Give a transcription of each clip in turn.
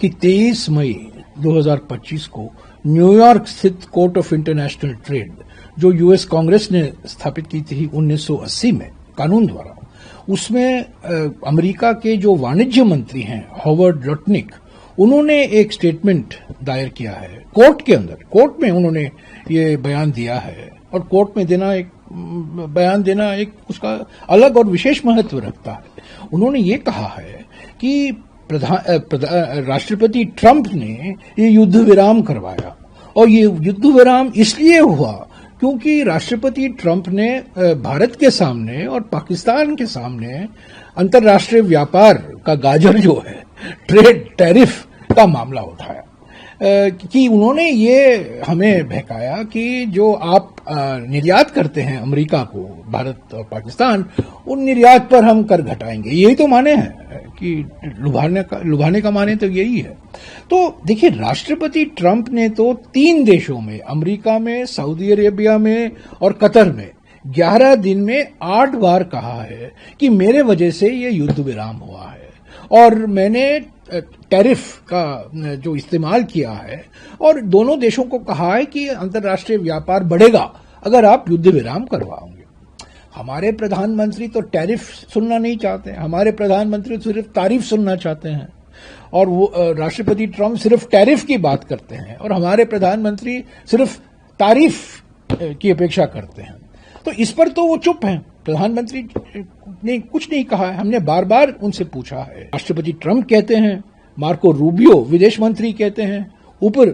कि 23 मई 2025 को न्यूयॉर्क स्थित कोर्ट ऑफ इंटरनेशनल ट्रेड, जो यूएस कांग्रेस ने स्थापित की थी 1980 में कानून द्वारा, उसमें अमेरिका के जो वाणिज्य मंत्री हैं हॉवर्ड लुटनिक, उन्होंने एक स्टेटमेंट दायर किया है कोर्ट के अंदर। कोर्ट में उन्होंने ये बयान दिया है, और कोर्ट में बयान देना एक उसका अलग और विशेष महत्व रखता है। उन्होंने ये कहा है कि राष्ट्रपति ट्रंप ने ये युद्ध विराम करवाया, और ये युद्ध विराम इसलिए हुआ क्योंकि राष्ट्रपति ट्रंप ने भारत के सामने और पाकिस्तान के सामने अंतर्राष्ट्रीय व्यापार का गाजर जो है ट्रेड टैरिफ का मामला उठाया, कि उन्होंने ये हमें बहकाया कि जो आप निर्यात करते हैं अमेरिका को, भारत और पाकिस्तान, उन निर्यात पर हम कर घटाएंगे। यही तो माने हैं कि लुभाने का माने तो यही है। तो देखिए, राष्ट्रपति ट्रंप ने तो 3 देशों में, अमेरिका में, सऊदी अरेबिया में और कतर में 11 दिन में 8 बार कहा है कि मेरे वजह से ये युद्ध विराम हुआ है, और मैंने टैरिफ का जो इस्तेमाल किया है, और दोनों देशों को कहा है कि अंतर्राष्ट्रीय व्यापार बढ़ेगा अगर आप युद्ध विराम करवाओगे। हमारे प्रधानमंत्री तो टैरिफ सुनना नहीं चाहते हैं, हमारे प्रधानमंत्री तो सिर्फ तारीफ सुनना चाहते हैं, और वो राष्ट्रपति ट्रंप सिर्फ टैरिफ की बात करते हैं, और हमारे प्रधानमंत्री सिर्फ तारीफ की अपेक्षा करते हैं। तो इस पर तो वो चुप हैं। प्रधानमंत्री ने कुछ नहीं कहा है, हमने बार बार उनसे पूछा है। राष्ट्रपति ट्रंप कहते हैं, मार्को रूबियो विदेश मंत्री कहते हैं, ऊपर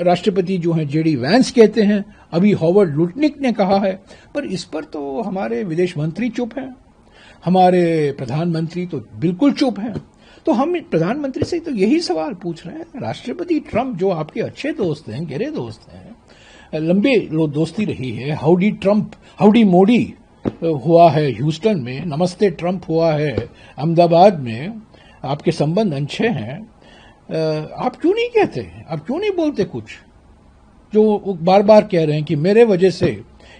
राष्ट्रपति जो हैं जेडी वैंस कहते हैं, अभी हॉवर्ड लुटनिक ने कहा है, पर इस पर तो हमारे विदेश मंत्री चुप हैं, हमारे प्रधानमंत्री तो बिल्कुल चुप हैं। तो हम प्रधानमंत्री से तो यही सवाल पूछ रहे हैं। राष्ट्रपति ट्रंप जो आपके अच्छे दोस्त हैं, गहरे दोस्त हैं, लंबे दोस्ती रही है, हाउडी ट्रंप हाउडी मोदी हुआ है ह्यूस्टन में, नमस्ते ट्रंप हुआ है अहमदाबाद में, आपके संबंध अच्छे हैं, आप क्यों नहीं कहते, आप क्यों नहीं बोलते कुछ? जो बार बार कह रहे हैं कि मेरे वजह से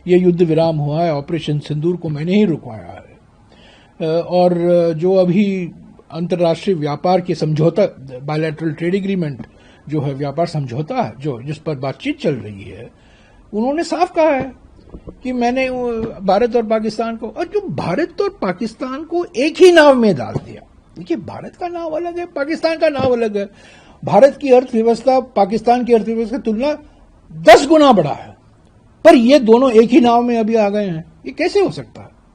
ये युद्ध विराम हुआ है, ऑपरेशन सिंदूर को मैंने ही रुकवाया है, और जो अभी अंतर्राष्ट्रीय व्यापार के समझौता, बायलैटरल ट्रेड एग्रीमेंट जो है, व्यापार समझौता है जो जिस पर बातचीत चल रही है, उन्होंने साफ कहा है कि मैंने भारत और पाकिस्तान को, और जो भारत और पाकिस्तान को एक ही नाव में डाल दिया। देखिए, भारत का नाव अलग है, पाकिस्तान का नाव अलग है। भारत की अर्थव्यवस्था पाकिस्तान की अर्थव्यवस्था की तुलना 10 गुना बड़ा है, पर ये दोनों एक ही नाव में अभी आ गए हैं। ये कैसे हो सकता है?